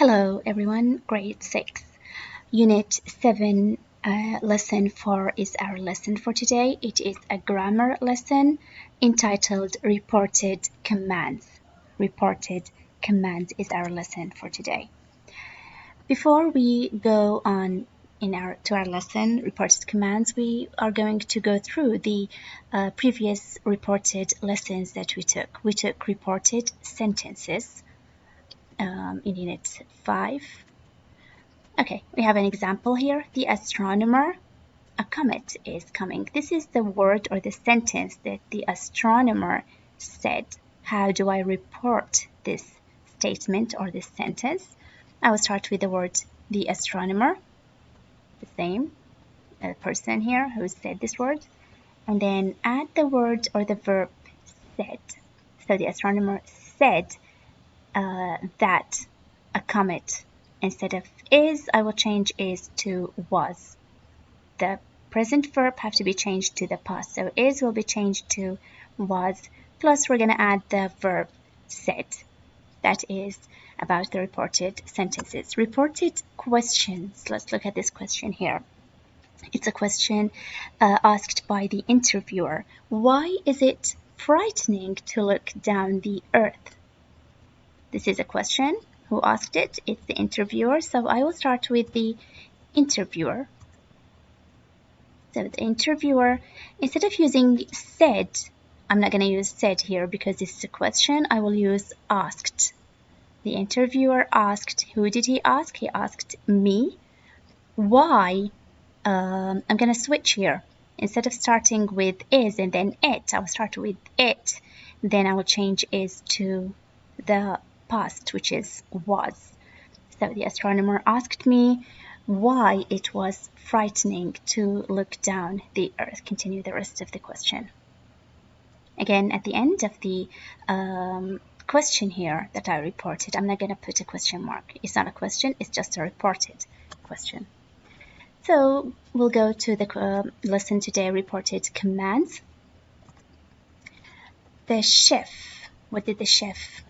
Hello everyone, grade 6, unit 7, lesson 4 is our lesson for today. It is a grammar lesson entitled Reported Commands. Reported Commands is our lesson for today. Before we go on to our lesson, Reported Commands, we are going to go through the previous reported lessons that we took. We took reported sentences in unit 5. Okay, we have an example here. The astronomer, a comet is coming. This is the word or the sentence that the astronomer said. How do I report this statement or this sentence? I will start with the word the astronomer, the same person here who said this word, and then add the word or the verb said. So the astronomer said that a comet, instead of is, I will change is to was. The present verb have to be changed to the past. So is will be changed to was, plus we're going to add the verb said. That is about the reported sentences. Reported questions. Let's look at this question here. It's a question asked by the interviewer. Why is it frightening to look down the earth? This is a question. Who asked it? It's the interviewer. So I will start with the interviewer. So the interviewer, instead of using said, I'm not going to use said here because this is a question. I will use asked. The interviewer asked. Who did he ask? He asked me. Why? I'm going to switch here. Instead of starting with is and then it, I will start with it. Then I will change is to the past, which is was. So the astronomer asked me why it was frightening to look down the earth. Continue the rest of the question. Again, at the end of the question here that I reported, I'm not going to put a question mark. It's not a question, it's just a reported question. So we'll go to the lesson today, reported commands. The chef, what did the chef?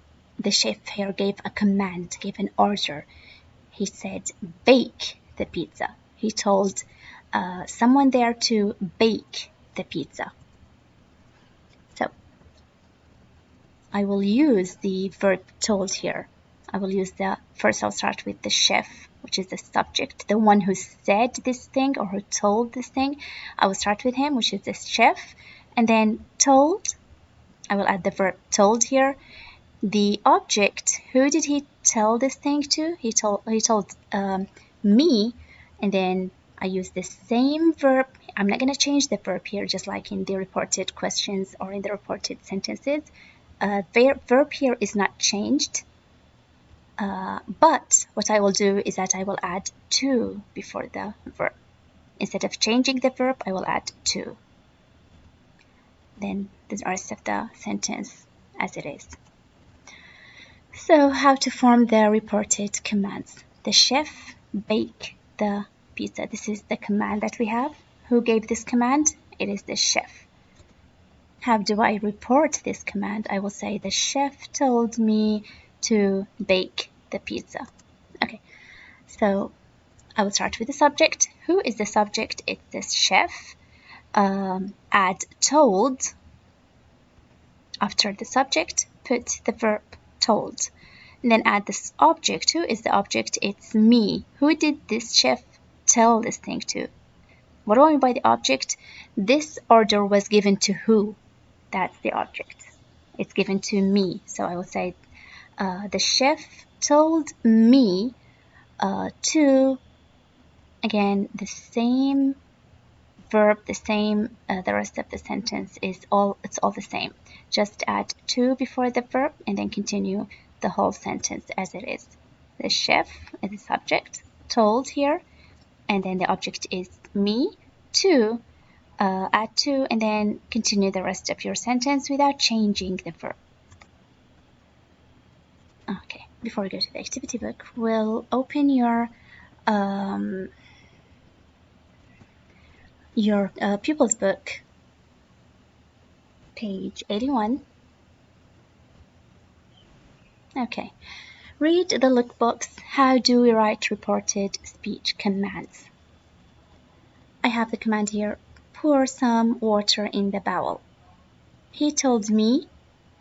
The chef here gave a command, gave an order. He said, bake the pizza. He told someone there to bake the pizza. So I will use the verb told here. I will use first I'll start with the chef, which is the subject, the one who said this thing or who told this thing. I will start with him, which is the chef, and then told. I will add the verb told here. The object, who did he tell this thing to? He told me, and then I use the same verb. I'm not going to change the verb here, just like in the reported questions or in the reported sentences. The verb here is not changed, but what I will do is that I will add to before the verb. Instead of changing the verb, I will add to. Then the rest of the sentence as it is. So how to form the reported commands. The chef bake the pizza. This is the command that we have. Who gave this command? It is the chef. How do I report this command? I will say the chef told me to bake the pizza. Okay, so I will start with the subject. Who is the subject? It's the chef. Add told. After the subject, put the verb told. And then add this object. Who is the object? It's me. Who did this chef tell this thing to? What do I mean by the object? This order was given to who? That's the object. It's given to me. So I will say the chef told me to, again, the same verb, the same, the rest of the sentence it's all the same. Just add to before the verb and then continue the whole sentence as it is. The chef is the subject, told here, and then the object is me, to, add to, and then continue the rest of your sentence without changing the verb. Okay, before we go to the activity book, we'll open your pupils book, page 81. Okay, Read the lookbooks. How do we write reported speech commands? I have the command here, pour some water in the bowl. He told me,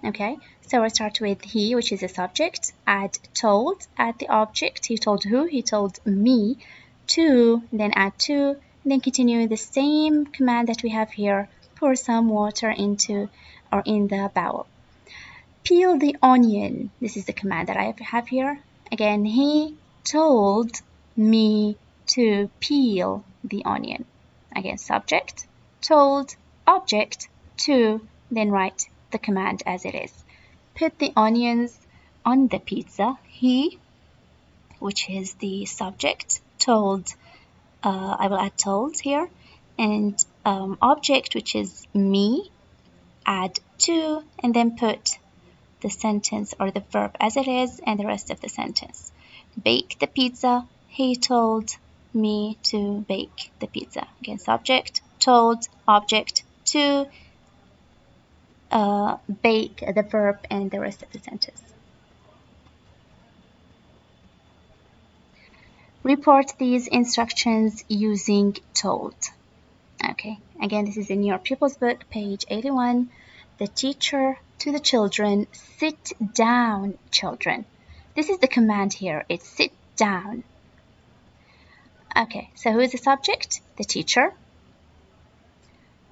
okay, so I start with he, which is a subject, add told, add the object, he told who, he told me, to, then add to, then continue the same command that we have here, pour some water into or in the bowl. Peel the onion, this is the command that I have here. Again, he told me to peel the onion. Again, subject, told, object, to, then write the command as it is. Put the onions on the pizza. He, which is the subject, told, I will add told here, and object, which is me, add to, and then put the sentence or the verb as it is and the rest of the sentence. Bake the pizza. He told me to bake the pizza. Again, subject, told, object, to, bake the verb and the rest of the sentence. Report these instructions using told. Okay, again, this is in your pupils book, page 81. The teacher to the children, sit down, children. This is the command here, it's sit down. Okay, so who is the subject? The teacher.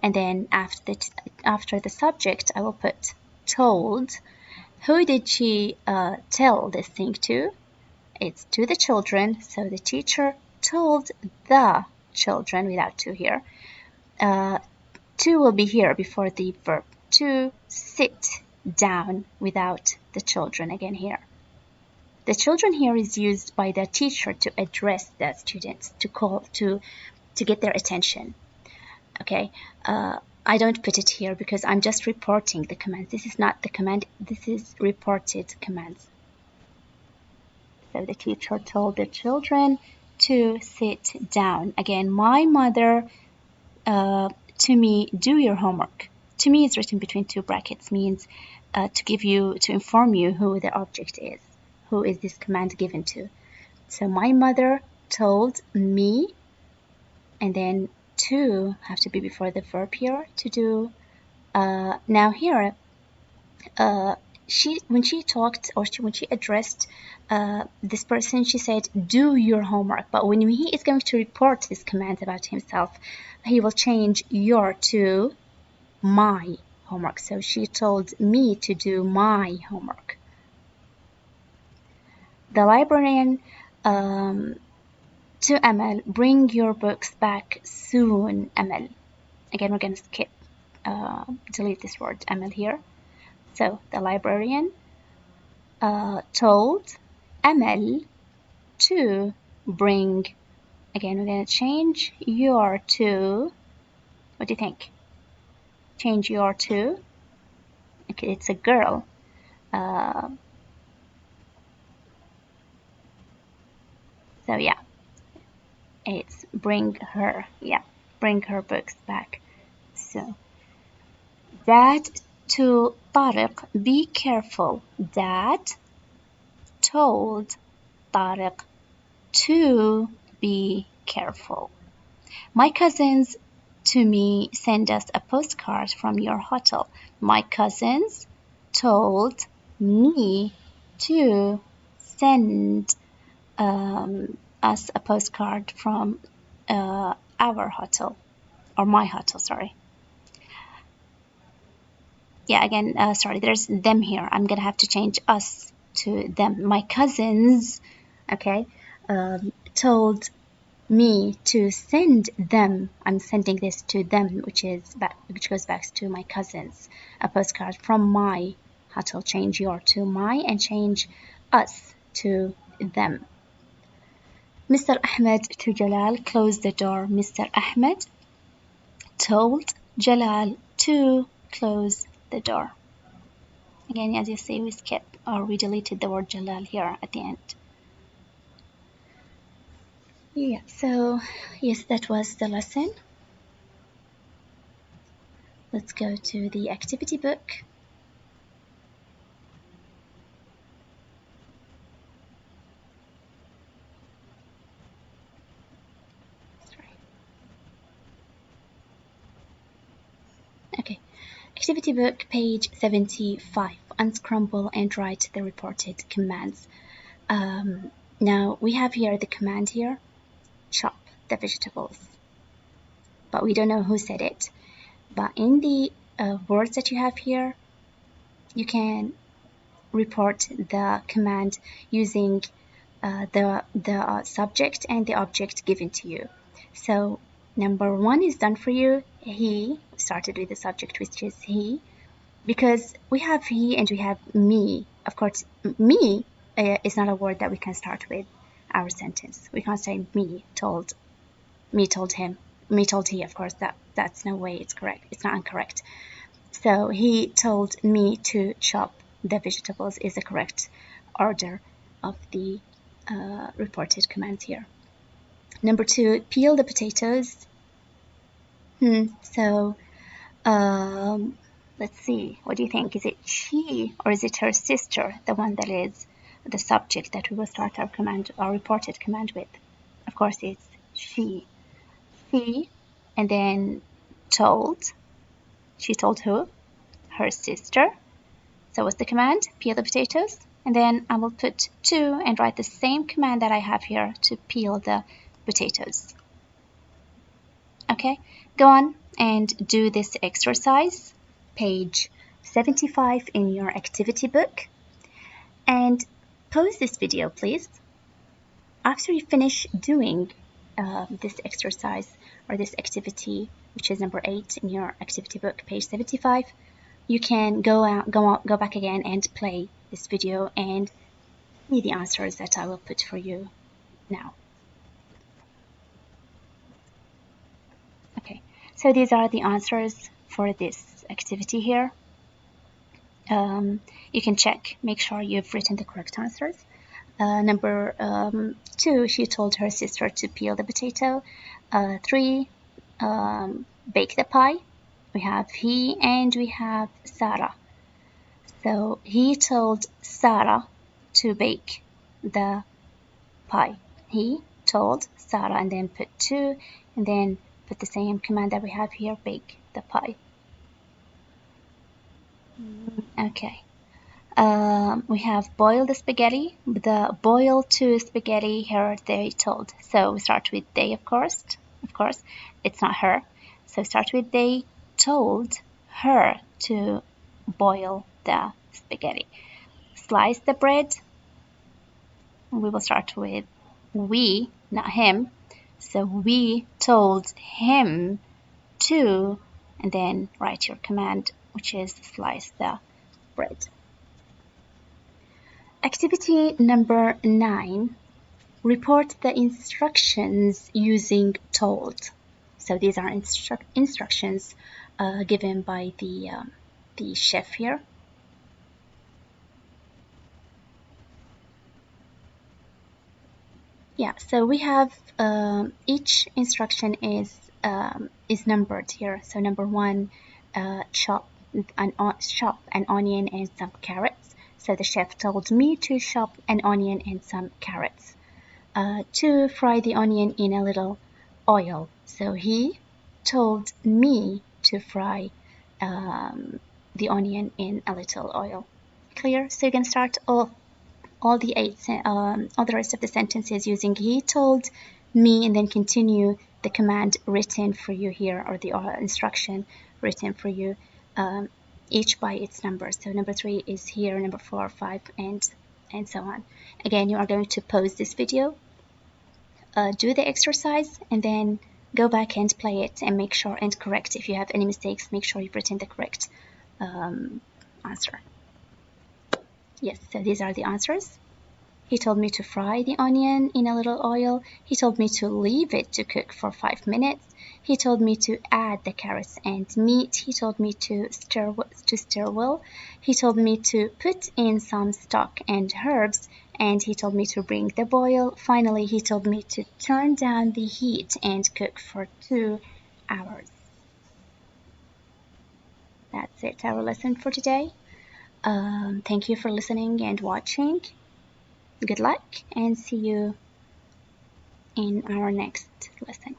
And then after the subject, I will put told. Who did she tell this thing to? It's to the children, so the teacher told the children, without to here. To will be here before the verb. To sit down without the children again here. The children here is used by the teacher to address the students, to call, to get their attention. Okay, I don't put it here because I'm just reporting the command. This is not the command, this is reported commands. So the teacher told the children to sit down. Again, my mother to me, do your homework. To me is written between two brackets, means to inform you who the object is, who is this command given to. So my mother told me, and then to have to be before the verb here, to do. Now here, when she talked or when she addressed this person, she said, do your homework. But when he is going to report this command about himself, he will change your to my homework. So she told me to do my homework. The librarian to Amal, bring your books back soon, Amal. Again, we're going to skip, delete this word Amal here. So the librarian told Amal to bring, again, we're going to change your to, what do you think? Change your to, okay, it's a girl. So yeah, it's bring her, yeah, bring her books back. So Dad to Tariq, be careful. Dad told Tariq to be careful. My cousins to me send us a postcard from your hotel. My cousins told me to send us a postcard from our hotel, or my hotel, sorry. Yeah, again, sorry, there's them here. I'm gonna have to change us to them. My cousins, okay, told me to send them. I'm sending this to them, which goes back to my cousins. A postcard from my hotel. Change your to my and change us to them. Mr. Ahmed to Jalal, close the door. Mr. Ahmed told Jalal to close the door. Again, as you see, we skipped or we deleted the word Jalal here at the end. Yeah, so yes, that was the lesson. Let's go to the activity book. Activity book, page 75. Unscramble and write the reported commands. Now we have here the command here, chop the vegetables. But we don't know who said it. But in the words that you have here, you can report the command using the subject and the object given to you. So number 1 is done for you. He started with the subject, which is he, because we have he and we have me. Of course, me is not a word that we can start with our sentence. We can't say me told him, me told he. Of course, that's no way it's correct. It's not incorrect. So he told me to chop the vegetables is the correct order of the reported commands here. Number 2, peel the potatoes. So let's see, what do you think? Is it she or is it her sister, the one that is the subject that we will start our command, our reported command with? Of course, it's she. She, and then told. She told who? Her sister. So what's the command? Peel the potatoes. And then I will put to and write the same command that I have here to peel the potatoes. Okay, go on and do this exercise, page 75 in your activity book. And pause this video, please. After you finish doing this exercise or this activity, which is number 8 in your activity book, page 75, you can go back again and play this video and see the answers that I will put for you now. Okay, so these are the answers for this activity here. You can check, make sure you've written the correct answers. Number 2, she told her sister to peel the potato. 3, bake the pie. We have he and we have Sarah. So he told Sarah to bake the pie. He told Sarah, and then put to, and then put the same command that we have here, bake the pie. Okay. We have boil the spaghetti. The boil to spaghetti here they told. So we start with they, of course. Of course, it's not her. So start with they told her to boil the spaghetti. Slice the bread. We will start with we, not him. So we told him to, and then write your command, which is slice the bread. Activity number 9, report the instructions using told. So these are instructions given by the chef here. Yeah, so we have each instruction is numbered here. So number 1, chop an onion and some carrots. So the chef told me to chop an onion and some carrots. 2, fry the onion in a little oil. So he told me to fry the onion in a little oil. Clear? So you can start all the rest of the sentences using he told me, and then continue the command written for you here, or the instruction written for you, each by its number. So number 3 is here, number 4, 5, and so on. Again, you are going to pause this video, do the exercise, and then go back and play it and make sure and correct. If you have any mistakes, make sure you've written the correct answer. Yes, so these are the answers. He told me to fry the onion in a little oil. He told me to leave it to cook for 5 minutes. He told me to add the carrots and meat. He told me to stir well. He told me to put in some stock and herbs. And he told me to bring the boil. Finally, he told me to turn down the heat and cook for 2 hours. That's it, our lesson for today. Thank you for listening and watching. Good luck, and see you in our next lesson.